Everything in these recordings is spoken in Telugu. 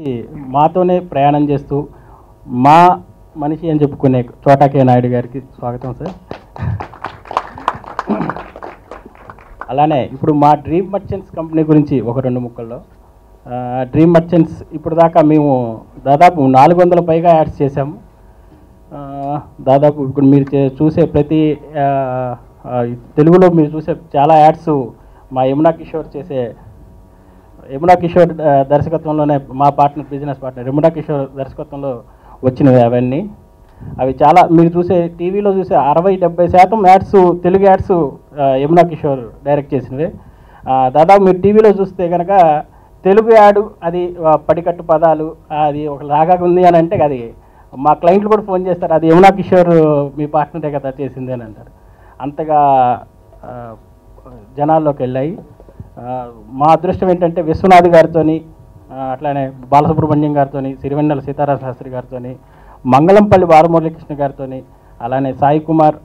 నుంచి మాతోనే ప్రయాణం చేస్తూ మా మనిషి అని చెప్పుకునే చోటా కే నాయుడు గారికి స్వాగతం సార్. అలానే ఇప్పుడు మా డ్రీమ్ మర్చెంట్స్ కంపెనీ గురించి ఒక 2 ముక్కల్లో. డ్రీమ్ మర్చెంట్స్ ఇప్పుడు దాకా మేము దాదాపు 400 పైగా యాడ్స్ చేశాము. దాదాపు ఇప్పుడు మీరు చూసే ప్రతి తెలుగులో మీరు చూసే చాలా యాడ్స్ మా యమునా కిషోర్ దర్శకత్వంలోనే, మా బిజినెస్ పార్ట్నర్ యమునా కిషోర్ దర్శకత్వంలో వచ్చినవి అవన్నీ. అవి చాలా మీరు చూసే టీవీలో చూసే 60-70% ads, Telugu ads Yamuna Kishore direct చేసినవి. దాదాపు మీరు టీవీలో చూస్తే కనుక తెలుగు యాడ్ అది పడికట్టు పదాలు అది ఒక లాగా ఉంది అని అంటే అది మా క్లయింట్లు కూడా ఫోన్ చేస్తారు, అది యమునా కిషోర్ మీ పార్ట్నరే కదా చేసింది అని అంటారు. అంతగా జనాల్లోకి వెళ్ళాయి. మా అదృష్టం ఏంటంటే విశ్వనాథ్ గారితో, అట్లానే బాలసుబ్రహ్మణ్యం గారితో, సిరివెన్నెల సీతారామ శాస్త్రి గారితో, మంగళంపల్లి బాలమురళీకృష్ణ గారితో, అలానే సాయి కుమార్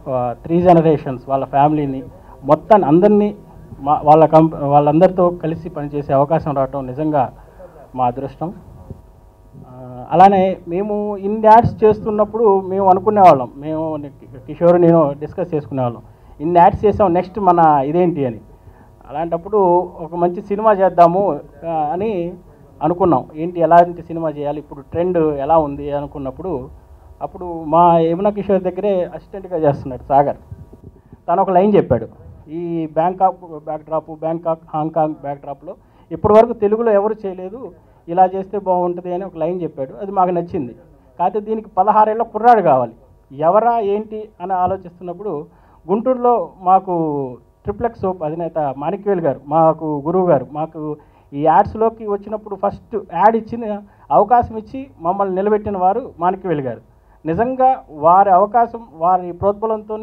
3 జనరేషన్స్ వాళ్ళ ఫ్యామిలీని మొత్తాన్ని అందరినీ వాళ్ళందరితో కలిసి పనిచేసే అవకాశం రావటం నిజంగా మా అదృష్టం. అలానే మేము ఇన్ని యాడ్స్ చేస్తున్నప్పుడు మేము అనుకునేవాళ్ళం, మేము కిషోర్ నేను డిస్కస్ చేసుకునేవాళ్ళం, ఇన్ని యాడ్స్ చేసాం, నెక్స్ట్ మన ఇదేంటి అని. అలాంటప్పుడు ఒక మంచి సినిమా చేద్దాము అని అనుకున్నాం. ఏంటి ఎలాంటి సినిమా చేయాలి, ఇప్పుడు ట్రెండ్ ఎలా ఉంది అనుకున్నప్పుడు అప్పుడు మా యమునా కిషోర్ దగ్గరే అసిస్టెంట్గా చేస్తున్నాడు సాగర్. తను ఒక లైన్ చెప్పాడు, ఈ బ్యాంకాక్ బ్యాక్డ్రాప్, హాంకాంగ్ బ్యాక్డ్రాప్లో ఇప్పటి వరకు తెలుగులో ఎవరు చేయలేదు, ఇలా చేస్తే బాగుంటుంది అని ఒక లైన్ చెప్పాడు. అది మాకు నచ్చింది. కాకపోతే దీనికి 16 ఏళ్ళ కుర్రాడు కావాలి, ఎవరా ఏంటి అని ఆలోచిస్తున్నప్పుడు గుంటూరులో మాకు ట్రిప్లెక్స్ సోప్ అధినేత మాణిక్వేల్ గారు, మాకు గురువు గారు, మాకు ఈ యాడ్స్లోకి వచ్చినప్పుడు ఫస్ట్ యాడ్ ఇచ్చిన అవకాశం ఇచ్చి మమ్మల్ని నిలబెట్టిన వారు మాణిక్వేల్ గారు. నిజంగా వారి అవకాశం, వారి ప్రోద్బలంతో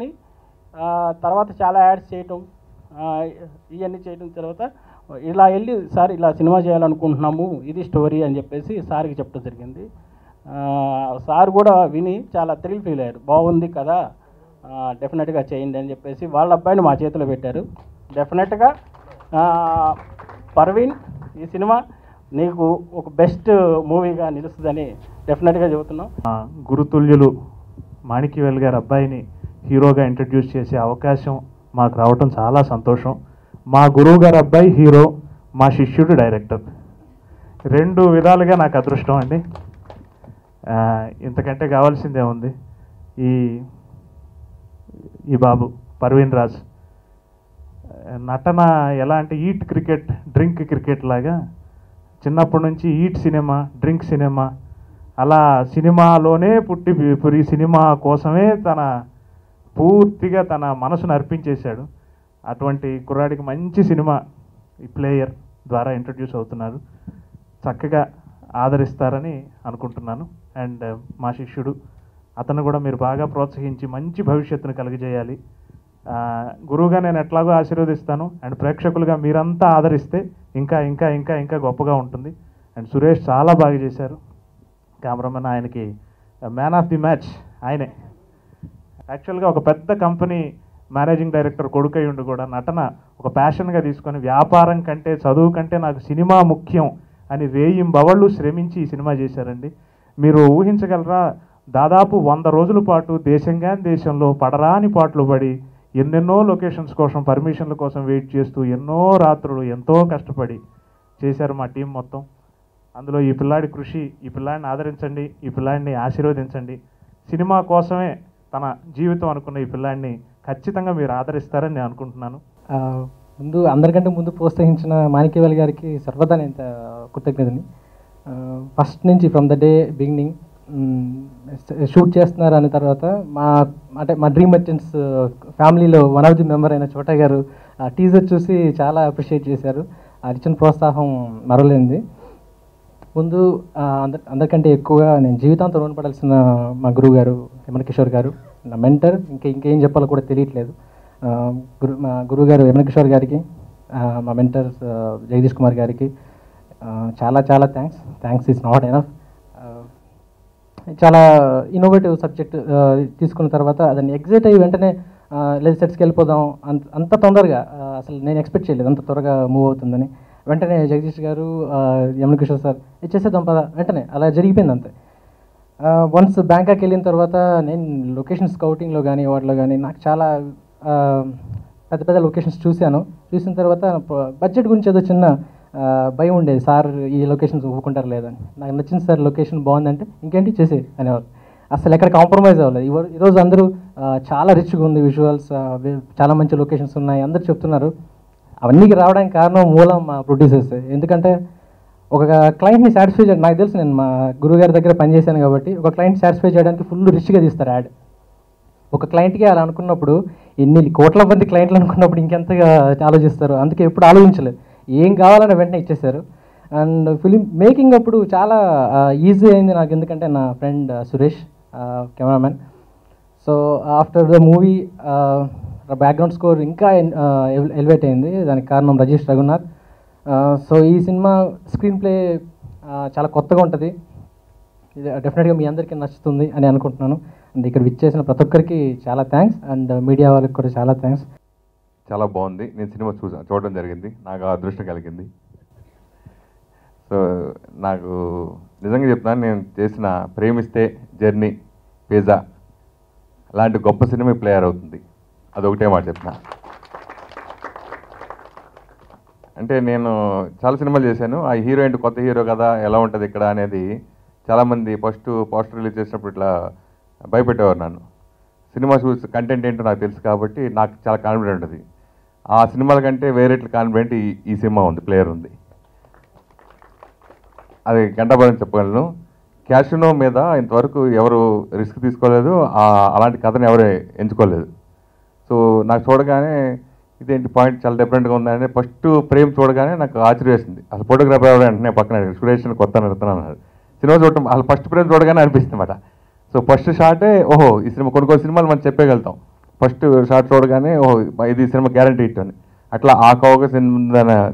తర్వాత చాలా యాడ్స్ చేయటం, ఇవన్నీ చేయడం తర్వాత ఇలా వెళ్ళి సార్ ఇలా సినిమా చేయాలనుకుంటున్నాము, ఇది స్టోరీ అని చెప్పేసి సార్కి చెప్పడం జరిగింది. సార్ కూడా విని చాలా థ్రిల్ ఫీల్ అయ్యారు, బాగుంది కదా డెఫినెట్గా చేయండి అని చెప్పేసి వాళ్ళ అబ్బాయిని మా చేతిలో పెట్టారు. డెఫినెట్గా పర్వీన్ ఈ సినిమా నీకు ఒక బెస్ట్ మూవీగా నిలుస్తుందని డెఫినెట్గా చెబుతున్నాం. గురుతుల్యులు మాణిక్యవేల్ గారి అబ్బాయిని హీరోగా ఇంట్రడ్యూస్ చేసే అవకాశం మాకు రావటం చాలా సంతోషం. మా గురువు గారి అబ్బాయి హీరో, మా శిష్యుడు డైరెక్టర్, 2 విధాలుగా నాకు అదృష్టం అండి. ఇంతకంటే కావాల్సిందే ఉంది. ఈ బాబు పర్వీన్ రాజ్ నటన ఎలా అంటే ఈట్ క్రికెట్, డ్రింక్ క్రికెట్ లాగా చిన్నప్పటి నుంచి ఈట్ సినిమా, డ్రింక్ సినిమా, అలా సినిమాలోనే పుట్టి సినిమా కోసమే పూర్తిగా తన మనసును అర్పించేశాడు. అటువంటి కుర్రాడికి మంచి సినిమా ఈ ప్లేయర్ ద్వారా ఇంట్రడ్యూస్ అవుతున్నారు. చక్కగా ఆదరిస్తారని అనుకుంటున్నాను. అండ్ మా శిష్యుడు, అతను కూడా మీరు బాగా ప్రోత్సహించి మంచి భవిష్యత్తును కలిగజేయాలి. గురువుగా నేను ఎట్లాగో ఆశీర్వదిస్తాను. అండ్ ప్రేక్షకులుగా మీరంతా ఆదరిస్తే ఇంకా ఇంకా ఇంకా ఇంకా గొప్పగా ఉంటుంది. అండ్ సురేష్ చాలా బాగా చేశారు. కెమెరామెన్, ఆయనకి మ్యాన్ ఆఫ్ ది మ్యాచ్ ఆయనే. యాక్చువల్గా ఒక పెద్ద కంపెనీ మేనేజింగ్ డైరెక్టర్ కొడుకై ఉండి కూడా నటన ఒక ప్యాషన్గా తీసుకొని వ్యాపారం కంటే, చదువు కంటే నాకు సినిమా ముఖ్యం అని రేయింబవళ్ళు శ్రమించి ఈ సినిమా చేశారండి. మీరు ఊహించగలరా, దాదాపు 100 రోజుల పాటు దేశంలో పడరాని పాటలు పడి ఎన్నెన్నో లొకేషన్స్ కోసం, పర్మిషన్ల కోసం వెయిట్ చేస్తూ ఎన్నో రాత్రులు ఎంతో కష్టపడి చేశారు మా టీం మొత్తం. అందులో ఈ పిల్లాడి కృషి, ఈ పిల్లాడిని ఆదరించండి, ఈ పిల్లాడిని ఆశీర్వదించండి. సినిమా కోసమే తన జీవితం అనుకున్న ఈ పిల్లాడిని ఖచ్చితంగా మీరు ఆదరిస్తారని నేను అనుకుంటున్నాను. అందరికంటే ముందు ప్రోత్సహించిన మాణిక్యవేల్ గారికి సర్వదా నేను కృతజ్ఞతని. ఫస్ట్ నుంచి from the day beginning shoot చేస్తున్నారు అన్న తర్వాత మా డ్రీమ్ మర్చెంట్స్ ఫ్యామిలీలో వన్ ఆఫ్ ది మెంబర్ అయిన చోటా గారు టీజర్ చూసి చాలా అప్రిషియేట్ చేశారు. అది ఇచ్చిన ప్రోత్సాహం మరవలేనిది. ముందు అందరికంటే ఎక్కువగా నేను జీవితాంతం రుణపడాల్సిన మా గురువు గారు యమునా కిషోర్ గారు, నా మెంటర్. ఇంకేం చెప్పాలో కూడా తెలియట్లేదు. మా గురువు గారు యమునా కిషోర్ గారికి, మా మెంటర్స్ జగదీష్ కుమార్ గారికి చాలా చాలా థ్యాంక్స్ ఈజ్ నాట్ ఎనఫ్. చాలా ఇన్నోవేటివ్ సబ్జెక్ట్ తీసుకున్న తర్వాత దాన్ని ఎగ్జైట్ అయ్యి వెంటనే లేదు సెట్స్కి వెళ్ళిపోదాం అంత తొందరగా అసలు నేను ఎక్స్పెక్ట్ చేయలేదు అంత త్వరగా మూవ్ అవుతుందని. వెంటనే జగదీష్ గారు యమున కిషోర్ సార్ ఇచ్చేసేద్దాం పద, వెంటనే అలా జరిగిపోయింది అంతే. వన్స్ బ్యాంకాక్ వెళ్ళిన తర్వాత నేను లొకేషన్ స్కౌటింగ్లో కానీ వాటిలో కానీ నాకు చాలా పెద్ద పెద్ద లొకేషన్స్ చూసిన తర్వాత బడ్జెట్ గురించి ఏదో చిన్న భయం ఉండేది, సార్ ఈ లొకేషన్స్ ఒప్పుకుంటారు లేదని. నాకు నచ్చింది సార్, లొకేషన్ బాగుందంటే ఇంకేంటి చేసే అనేవారు, అసలు ఎక్కడ కాంప్రమైజ్ అవ్వలేదు. ఈరోజు అందరూ చాలా రిచ్గా ఉంది విజువల్స్, చాలా మంచి లొకేషన్స్ ఉన్నాయి అందరూ చెప్తున్నారు. అవన్నీకి రావడానికి కారణం మూలం మా ప్రొడ్యూసర్స్. ఎందుకంటే ఒక క్లయింట్ని సాటిస్ఫై చేయడం, నాకు తెలుసు నేను మా గురుగారి దగ్గర పనిచేశాను కాబట్టి, ఒక క్లయింట్ సాటిస్ఫై చేయడానికి ఫుల్ రిచ్గా తీస్తారు యాడ్. ఒక క్లయింట్కి అలా అనుకున్నప్పుడు ఎన్ని కోట్ల మంది క్లయింట్లు అనుకున్నప్పుడు ఇంకెంతగా ఆలోచిస్తారు. అందుకే ఎప్పుడు ఆలోచించలేదు, ఏం కావాలని వెంటనే ఇచ్చేశారు. అండ్ ఫిలిం మేకింగ్ అప్పుడు చాలా ఈజీ అయింది నాకు, ఎందుకంటే నా friend Suresh cameraman. So after the movie background score ఇంకా ఎలివేట్ అయింది, దానికి కారణం రాజేష్ రఘునాథ్. సో ఈ సినిమా స్క్రీన్ ప్లే చాలా కొత్తగా ఉంటుంది, ఇది డెఫినెట్గా మీ అందరికీ నచ్చుతుంది అని అనుకుంటున్నాను. అండ్ ఇక్కడ విచ్చేసిన ప్రతి ఒక్కరికి చాలా థ్యాంక్స్, అండ్ మీడియా వాళ్ళకి కూడా చాలా థ్యాంక్స్. చాలా బాగుంది. నేను సినిమా చూడడం జరిగింది, నాకు అదృష్టం కలిగింది. సో నాకు నిజంగా చెప్తున్నాను, నేను చేసిన ప్రేమిస్తే, జర్నీ, పిజ్జా లాంటి గొప్ప సినిమా ప్లేయర్ అవుతుంది, అదొకటే మాట చెప్తున్నా. అంటే నేను చాలా సినిమాలు చేశాను, ఆ హీరో ఏంటి కొత్త హీరో కదా ఎలా ఉంటుంది ఇక్కడ అనేది చాలామంది ఫస్ట్ పోస్టర్ రిలీజ్ చేసినప్పుడు ఇట్లా భయపెట్టేవారు నన్ను. సినిమా చూసి కంటెంట్ ఏంటో నాకు తెలుసు కాబట్టి నాకు చాలా కాన్ఫిడెంట్ ఉంటుంది. ఆ సినిమాల కంటే వేరే కాన్ఫిడెంట్ ఈ సినిమా ఉంది, ప్లేయర్ ఉంది, అది గంటాబలం చెప్పగలను. క్యాషినో మీద ఇంతవరకు ఎవరు రిస్క్ తీసుకోలేదు, అలాంటి కథను ఎవరు ఎంచుకోలేదు. సో నాకు చూడగానే ఇదేంటి పాయింట్ చాలా డిఫరెంట్గా ఉందని ఫస్ట్ ప్రేమ్ చూడగానే నాకు ఆశ్చర్యం వేసింది. అసలు ఫోటోగ్రాఫర్ ఎవరు వెంటనే పక్కన సురేష్ కొత్త నడుతున్నాను సినిమా చూడటం, అసలు ఫస్ట్ ప్రేమ్ చూడగానే అనిపిస్తుంది అన్నమాట. సో ఫస్ట్ షాటే ఓహో ఈ సినిమా కొన్ని సినిమాలు మనం చెప్పగలుగుతాం, ఫస్ట్ షాట్ చూడగానే ఓహో ఇది సినిమా గ్యారంటీ హిట్ అని. అట్లా ఆ కౌక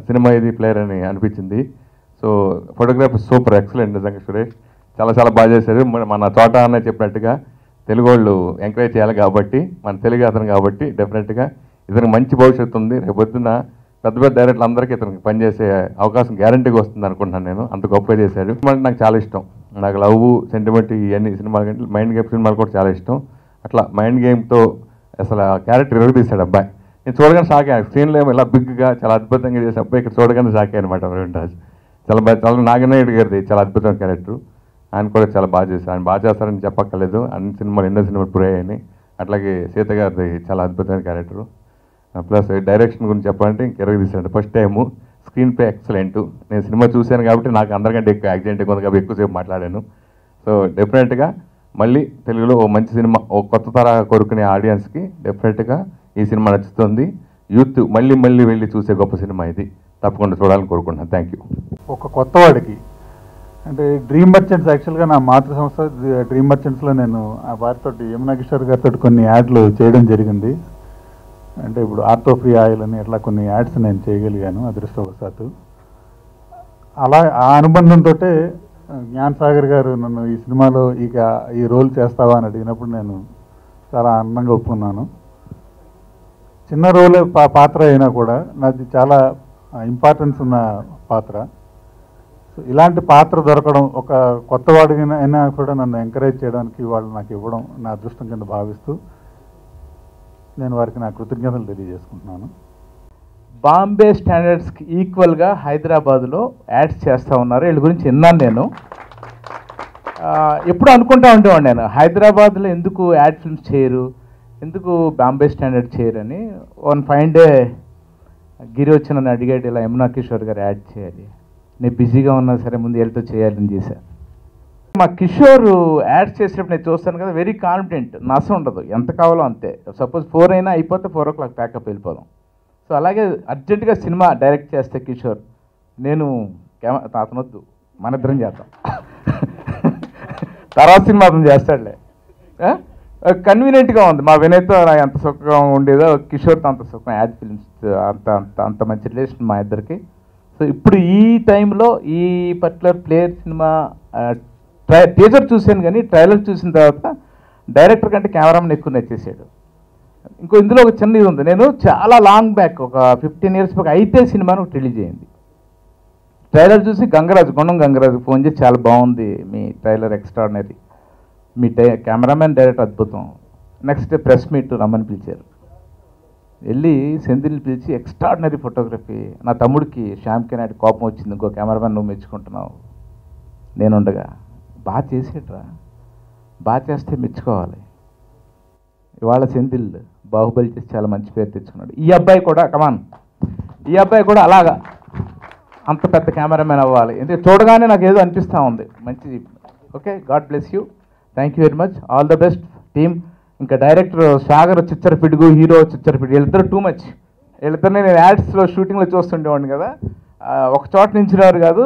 సినిమా ఇది ప్లేయర్ అని అనిపించింది. సో ఫోటోగ్రాఫర్ సూపర్ ఎక్సలెంట్, నిజంగా సురేష్ చాలా చాలా బాగా చేశారు. మన చోట అన్న చెప్పినట్టుగా తెలుగు వాళ్ళు ఎంకరేజ్ చేయాలి కాబట్టి, మన తెలుగు అతను కాబట్టి డెఫినెట్గా ఇతనికి మంచి భవిష్యత్తు ఉంది. రేపు పొద్దున్న పెద్ద పెద్ద డైరెక్టర్లు అందరికీ ఇతనికి పనిచేసే అవకాశం గ్యారంటీగా వస్తుంది అనుకుంటున్నాను నేను, అంత గొప్పగా చేశాడు. నాకు చాలా ఇష్టం, నాకు లవ్, సెంటిమెంట్ ఇవన్నీ సినిమాల కంటే మైండ్ గేమ్ సినిమాలు కూడా చాలా ఇష్టం. అట్లా మైండ్ గేమ్తో అసలు ఆ క్యారెక్టర్ ఎరుగుతీశాడు అబ్బాయి. నేను చూడగానే షాక్ అయ్యాను, స్క్రీన్లో ఏమో ఇలా బిగ్గా చాలా అద్భుతంగా చేసే అబ్బాయి ఇక్కడ చూడగానే షాక్ అయ్యాను అనమాట. ప్రవీణ్ రాజ్ చాలా నాగనాయుడు గారిది చాలా అద్భుతమైన క్యారెక్టర్, ఆయన కూడా చాలా బాగా చేశారు. ఆయన బాగా చేస్తారని చెప్పక్కర్లేదు, అన్ని సినిమాలు ఎన్నో సినిమాలు ప్రూవ్ అయ్యాయి. అట్లాగే సీత గారిది చాలా అద్భుతమైన క్యారెక్టరు. ప్లస్ డైరెక్షన్ గురించి చెప్పాలంటే ఇంకెరగ తీశాడు. First time screen play excellent. నేను సినిమా చూశాను కాబట్టి నాకు అందరికంటే ఎక్కువ యాక్సిడెంట్ ఉంది కాబట్టి ఎక్కువసేపు మాట్లాడాను. సో డెఫినెట్గా మళ్ళీ తెలుగులో ఓ మంచి సినిమా, ఓ కొత్త తరహా కోరుకునే ఆడియన్స్కి డెఫినెట్గా ఈ సినిమా నచ్చుతుంది. యూత్ మళ్ళీ మళ్ళీ వెళ్ళి చూసే గొప్ప సినిమా ఇది, తప్పకుండా చూడాలని కోరుకుంటున్నాను. Thank you. ఒక కొత్తవాడికి అంటే డ్రీమ్ మర్చెంట్స్, యాక్చువల్గా నా మాతృ సంస్థ డ్రీమ్ మర్చెంట్స్లో నేను ఆ వారితో యమునా కిషోర్ గారితో కొన్ని యాడ్లు చేయడం జరిగింది. అంటే ఇప్పుడు ఆర్థో ఫ్రీ ఆయిల్ అని అట్లా కొన్ని యాడ్స్ నేను చేయగలిగాను అదృష్టవశాత్తు. అలా ఆ అనుబంధంతో జ్ఞాన్ సాగర్ గారు నన్ను ఈ సినిమాలో ఈ రోల్ చేస్తావా అని అడిగినప్పుడు నేను చాలా ఆనందంగా ఒప్పుకున్నాను. చిన్న రోలే పాత్ర అయినా కూడా నాది చాలా ఇంపార్టెన్స్ ఉన్న పాత్ర. సో ఇలాంటి పాత్ర దొరకడం, ఒక కొత్తవాడినైనా కూడా నన్ను ఎంకరేజ్ చేయడానికి వాళ్ళు నాకు ఇవ్వడం నా అదృష్టం కింద భావిస్తూ నేను వారికి నా కృతజ్ఞతలు తెలియజేసుకుంటున్నాను. బాంబే స్టాండర్డ్స్కి ఈక్వల్గా హైదరాబాద్లో యాడ్స్ చేస్తూ ఉన్నారు. వీళ్ళ గురించి విన్నాను నేను, ఎప్పుడు అనుకుంటా ఉండేవాడు నేను, హైదరాబాద్లో ఎందుకు యాడ్ ఫిల్మ్స్ చేయరు, ఎందుకు బాంబే స్టాండర్డ్ చేయరని. వన్ ఫైన్ డే గిరి వచ్చి నన్ను అడిగాడు, ఇలా యమునా కిషోర్ గారు యాడ్ చేయాలి, నేను బిజీగా ఉన్నా సరే ముందు వీళ్ళతో చేయాలని చేశాను. మా కిషోర్ యాడ్స్ చేసేటప్పుడు నేను చూస్తాను కదా, వెరీ కాన్ఫిడెంట్, నష్టం ఉండదు, ఎంత కావాలో అంతే. సపోజ్ 4 అయినా అయిపోతే 4 o'clock ప్యాకప్ వెళ్ళిపోదాం. సో అలాగే అర్జెంటుగా సినిమా డైరెక్ట్ చేస్తే కిషోర్, నేను అతనొద్దు మన ఇద్దరం చేద్దాం, తర్వాత సినిమా అతను చేస్తాడులే. కన్వీనియంట్గా ఉంది. మా వినయ్తో ఎంత సుఖంగా ఉండేదో కిషోర్తో అంత సుఖం, యాడ్ ఫిల్మ్స్ అంత మంచి రిలేషన్ మా ఇద్దరికి. సో ఇప్పుడు ఈ టైంలో ఈ పర్టికులర్ ప్లేయర్ సినిమా టీజర్ చూశాను కానీ ట్రైలర్ చూసిన తర్వాత డైరెక్టర్ కంటే కెమెరామెన్ ఎక్కువ నచ్చేసాడు. ఇందులో ఒక చిన్న ఇది ఉంది, నేను చాలా లాంగ్ బ్యాక్ ఒక 15 years బ్యాక్ అయితే సినిమాను ఒకటి రిలీజ్ అయింది. ట్రైలర్ చూసి గంగరాజు గుండం గంగరాజు ఫోన్ చేసి చాలా బాగుంది మీ ట్రైలర్ ఎక్స్ట్రాడినరీ, మీ కెమెరామెన్ డైరెక్ట్ అద్భుతం, నెక్స్ట్ డే ప్రెస్ మీట్ రమ్మని పిలిచారు. వెళ్ళి సెంధిల్ని పిలిచి ఎక్స్ట్రాడినరీ ఫోటోగ్రఫీ, నా తమ్ముడికి శ్యామ్కి నాటి కోపం వచ్చింది, ఇంకో కెమెరామెన్ నువ్వు మెచ్చుకుంటున్నావు నేనుండగా, బాగా చేసేట్రా, బాగా చేస్తే మెచ్చుకోవాలి. ఇవాళ సెంధిల్ బాహుబలి చేసి చాలా మంచి పేరు తెచ్చుకున్నాడు. ఈ అబ్బాయి కూడా కమాన్, ఈ అబ్బాయి కూడా అలాగా అంత పెద్ద కెమెరామెన్ అవ్వాలి. ఎందుకంటే చూడగానే నాకు ఏదో అనిపిస్తూ ఉంది మంచిది. Okay, God bless you, thank you very much, all the best team. ఇంకా డైరెక్టర్ సాగర్ చిచ్చర పిడుగు, హీరో చిచ్చర పిడుగు, వీళ్ళిద్దరు టూ మచ్. వీళ్ళిద్దరిని నేను యాడ్స్లో షూటింగ్లో చూస్తుండేవాడిని కదా, ఒక చోట నించున్నారు కాదు,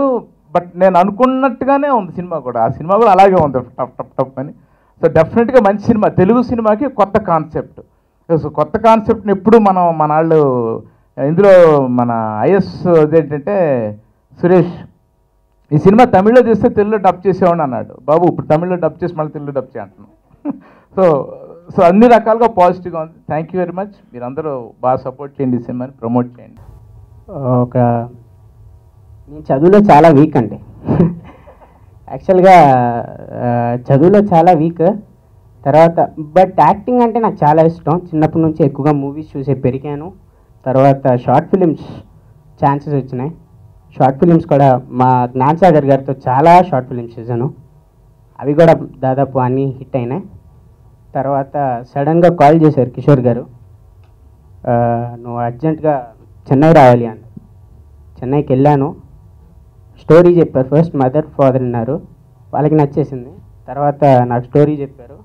బట్ నేను అనుకున్నట్టుగానే ఉంది సినిమా కూడా. ఆ సినిమా కూడా అలాగే ఉంది, టప్ టప్ టప్ అని. సో డెఫినెట్గా మంచి సినిమా, తెలుగు సినిమాకి కొత్త కాన్సెప్ట్. సో కొత్త కాన్సెప్ట్ని ఎప్పుడు మన వాళ్ళు ఇందులో మన ఐఎస్ అదేంటంటే సురేష్, ఈ సినిమా తమిళ్లో చేస్తే తెలుగులో డబ్ చేసేవాడిని అన్నాడు. బాబు ఇప్పుడు తమిళ్లో డబ్ చేసి మళ్ళీ తెలుగులో డబ్ చేయంటున్నాను. సో అన్ని రకాలుగా పాజిటివ్గా ఉంది. Thank you very much. మీరందరూ బాగా సపోర్ట్ చేయండి, ఈ సినిమాని ప్రమోట్ చేయండి. నేను చదువులో చాలా వీక్ అండి. యాక్చువల్గా చదువులో చాలా వీక్. తర్వాత బట్ యాక్టింగ్ అంటే నాకు చాలా ఇష్టం. చిన్నప్పటి నుంచి ఎక్కువగా మూవీస్ చూసే పెరిగాను. తర్వాత షార్ట్ ఫిలిమ్స్ ఛాన్సెస్ వచ్చినాయి. షార్ట్ ఫిలిమ్స్ కూడా మా జ్ఞాన్ సాగర్ గారితో చాలా షార్ట్ ఫిలిమ్స్ చేశాను. అవి కూడా దాదాపు అన్నీ హిట్ అయినాయి. తర్వాత సడన్గా కాల్ చేశారు కిషోర్ గారు, నువ్వు అర్జెంటుగా చెన్నై రావాలి అని. చెన్నైకి వెళ్ళాను. స్టోరీ చెప్పారు. ఫస్ట్ మదర్ ఫాదర్ అన్నారు, వాళ్ళకి నచ్చేసింది. తర్వాత నాకు స్టోరీ చెప్పారు,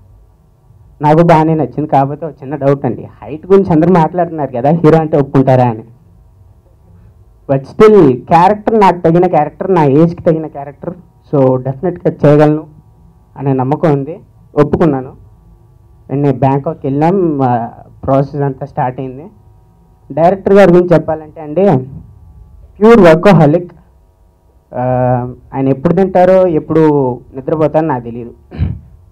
నాకు బాగానే నచ్చింది. కాకపోతే ఒక చిన్న డౌట్ అండి, హైట్ గురించి అందరూ మాట్లాడుతున్నారు కదా, హీరో అంటే ఒప్పుకుంటారా అని. బట్ స్టిల్ క్యారెక్టర్ నాకు తగిన క్యారెక్టర్, నా ఏజ్కి తగిన క్యారెక్టర్. సో డెఫినెట్గా చేయగలను అనే నమ్మకం ఉంది. ఒప్పుకున్నాను. నేను బ్యాంకాక్ వెళ్ళాం, ప్రాసెస్ అంతా స్టార్ట్ అయింది. డైరెక్టర్ గారి గురించి చెప్పాలంటే అండి, ప్యూర్ వర్కోహాలిక్. ఆయన ఎప్పుడు తింటారో ఎప్పుడు నిద్రపోతారో నాకు తెలియదు.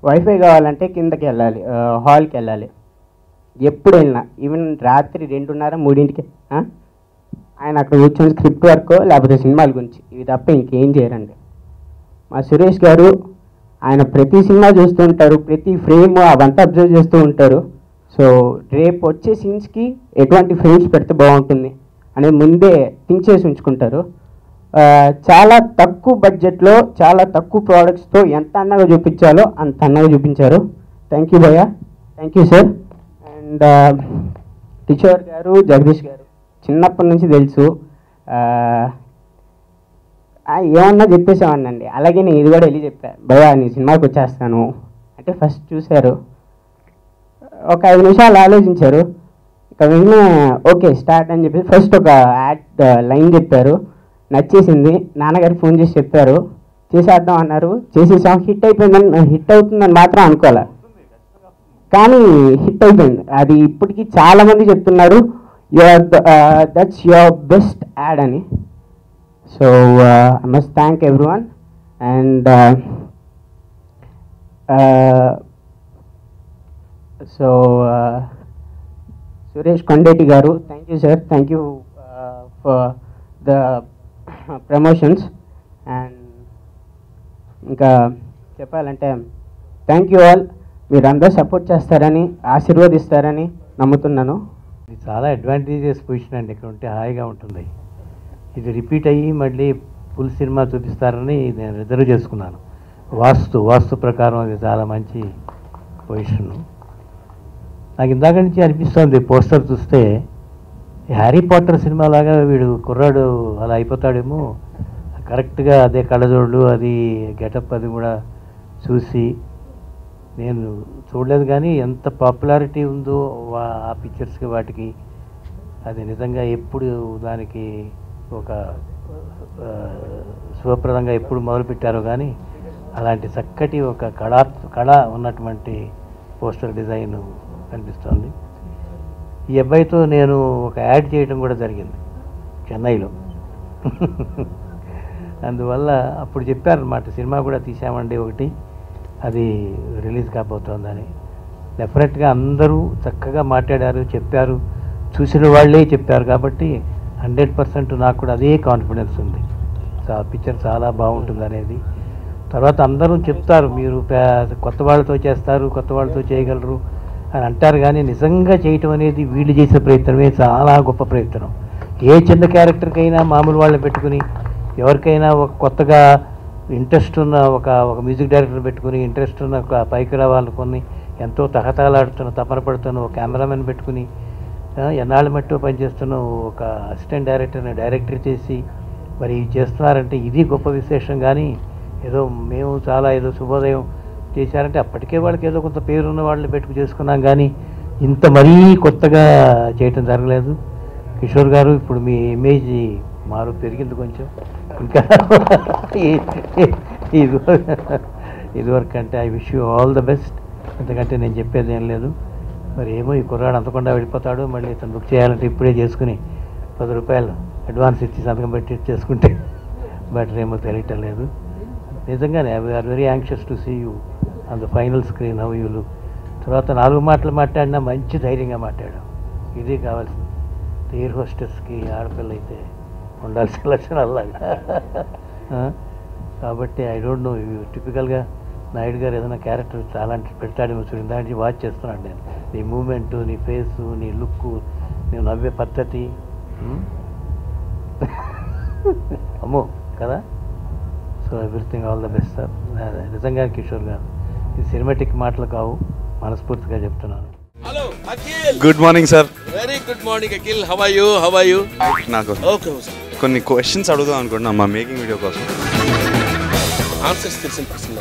వైఫై కావాలంటే కిందకి వెళ్ళాలి, హాల్కి వెళ్ళాలి. ఎప్పుడు వెళ్ళినా ఈవెన్ రాత్రి 2:30, 3ంటికి ఆయన అక్కడ కూర్చొని స్క్రిప్ట్ వర్క్ లేకపోతే సినిమాల గురించి, ఇవి తప్ప ఇంకేం చేయరండి. మా సురేష్ గారు ఆయన ప్రతి సినిమా చూస్తూ ఉంటారు, ప్రతి ఫ్రేమ్ అవంతా అబ్జర్వ్ చేస్తూ ఉంటారు. సో రేపు వచ్చే సీన్స్కి ఎటువంటి ఫ్రేమ్స్ పెడితే బాగుంటుంది అనేది ముందే థింక్ చేసి ఉంచుకుంటారు. చాలా తక్కువ బడ్జెట్లో చాలా తక్కువ ప్రోడక్ట్స్తో ఎంత అందంగా చూపించాలో అంత అందంగా చూపించారు. థ్యాంక్ యూ భయ్యా, thank you sir. And Kishore గారు, జగదీష్ గారు చిన్నప్పటి నుంచి తెలుసు. ఏమన్నా చెప్పేసామన్నండి. అలాగే నేను ఇది కూడా వెళ్ళి చెప్పా, భయ్యా నీ సినిమాకి వచ్చేస్తాను అంటే ఫస్ట్ చూశారు, ఒక 5 నిమిషాలు ఆలోచించారు. ఇక వెంటనే ఓకే స్టార్ట్ అని చెప్పి ఫస్ట్ ఒక యాడ్ లైన్ చెప్పారు, నచ్చేసింది. నాన్నగారికి ఫోన్ చేసి చెప్పారు, చేసేద్దాం అన్నారు. చేసేసాం. హిట్ అయిపోయిందని, హిట్ అవుతుందని మాత్రం అనుకోలే, కానీ హిట్ అయిపోయింది. అది ఇప్పటికీ చాలామంది చెప్తున్నారు దట్స్ యువర్ బెస్ట్ యాడ్ అని. So I must thank everyone. And so Suresh Kondeti garu, thank you sir, thank you for the promotions. And ఇంకా చెప్పాలంటే థ్యాంక్ యూ ఆల్. మీరందరూ సపోర్ట్ చేస్తారని, ఆశీర్వదిస్తారని నమ్ముతున్నాను. ఇది చాలా అడ్వాంటేజెస్ పొజిషన్ అండి. ఇక్కడ ఉంటే హాయిగా ఉంటుంది. ఇది రిపీట్ అయ్యి మళ్ళీ ఫుల్ సినిమా చూపిస్తారని నేను రిజర్వ్ చేసుకున్నాను. వాస్తు ప్రకారం అది చాలా మంచి పొజిషను. నాకు ఇందాక నుంచి అనిపిస్తుంది పోస్టర్ చూస్తే హ్యారీ పాటర్ సినిమా లాగా వీడు కుర్రాడు అలా అయిపోతాడేమో. కరెక్ట్గా అదే కళ్ళజోళ్ళు, అది గెటప్, అది కూడా చూసి నేను చూడలేదు, కానీ ఎంత పాపులారిటీ ఉందో ఆ పిక్చర్స్కి వాటికి, అది నిజంగా ఎప్పుడు దానికి ఒక శుభప్రదంగా ఎప్పుడు మొదలుపెట్టారో కానీ అలాంటి చక్కటి ఒక కళ ఉన్నటువంటి పోస్టర్ డిజైన్ కనిపిస్తోంది. ఈ అబ్బాయితో నేను ఒక యాడ్ చేయడం కూడా జరిగింది చెన్నైలో. అందువల్ల అప్పుడు చెప్పారనమాట, సినిమా కూడా తీసామండి ఒకటి, అది రిలీజ్ కాబోతోందని. డెఫినెట్గా అందరూ చక్కగా మాట్లాడారు, చెప్పారు, చూసిన వాళ్ళే చెప్పారు. కాబట్టి 100% నాకు కూడా అదే కాన్ఫిడెన్స్ ఉంది. పిక్చర్ చాలా బాగుంటుంది అనేది. తర్వాత అందరూ చెప్తారు మీరు కొత్త వాళ్ళతో చేస్తారు, కొత్త వాళ్ళతో చేయగలరు అని అంటారు, కానీ నిజంగా చేయటం అనేది వీళ్ళు చేసే ప్రయత్నమే చాలా గొప్ప ప్రయత్నం. ఏ చిన్న క్యారెక్టర్కైనా మామూలు వాళ్ళని పెట్టుకుని, ఎవరికైనా ఒక కొత్తగా ఇంట్రెస్ట్ ఉన్న ఒక మ్యూజిక్ డైరెక్టర్ పెట్టుకుని, ఇంట్రెస్ట్ ఉన్న ఒక పైకి రావాలనుకుని ఎంతో తహతాలాడుతున్న తపన పడుతున్న ఒక కెమెరామెన్ పెట్టుకుని, ఎన్నాళ్ళ మట్టు పనిచేస్తున్న ఒక అసిస్టెంట్ డైరెక్టర్ని డైరెక్టర్ చేసి మరి చేస్తున్నారంటే ఇది గొప్ప విశేషం. కానీ ఏదో మేము చాలా ఏదో శుభోదయం చేశారంటే అప్పటికే వాళ్ళకి ఏదో కొంత పేరున్న వాళ్ళని పెట్టుకు చేసుకున్నాం, కానీ ఇంత మరీ కొత్తగా చేయటం జరగలేదు. కిషోర్ గారు ఇప్పుడు మీ ఇమేజ్ పెరిగింది కొంచెం, ఇంకా ఇదివరకు అంటే I wish you all the best. ఎందుకంటే నేను చెప్పేది ఏం లేదు. మరి ఏమో ఈ కుర్రాడు అంతకుండా వెళ్ళిపోతాడు, మళ్ళీ ఇతను బుక్ చేయాలంటే ఇప్పుడే చేసుకుని 10 రూపాయలు అడ్వాన్స్ ఇచ్చి సంతకం పెట్టి చేసుకుంటే బెటర్ ఏమో తెలియటం లేదు. నిజంగానే we're very anxious to see you on the final screen, how you look. తర్వాత 4 మాటలు మాట్లాడినా మంచి ధైర్యంగా మాట్లాడాం, ఇది కావాల్సింది. ఎయిర్ హోస్టెస్కి ఆడపిల్ల అయితే ఉండాల్సిన లక్షణాలాగా. కాబట్టి ఐ డోంట్ నో, టిపికల్గా నాయుడు గారు ఏదైనా క్యారెక్టర్ చాలా పెడతాడేమో చూడండి, దానికి వాచ్ చేస్తున్నాను నేను. నీ మూమెంటు, నీ ఫేసు, నీ లుక్కు, నేను నవ్వే పద్ధతి, అమ్మో కదా. So everything all the best sir. నిజంగా కిషోర్ గారు ఈ సినిమాటిక్ మాటలు కావు, మనస్ఫూర్తిగా చెప్తున్నాను. Hello Akhil, good morning sir. Very good morning Akhil, how are you? How are you? నాకు ఓకే కొన్ని క్వశ్చన్స్ అడుగుదాం అనుకుంటున్నా మా మేకింగ్ వీడియో కోసం. ఆన్సర్స్ తెలిసిన పర్సన్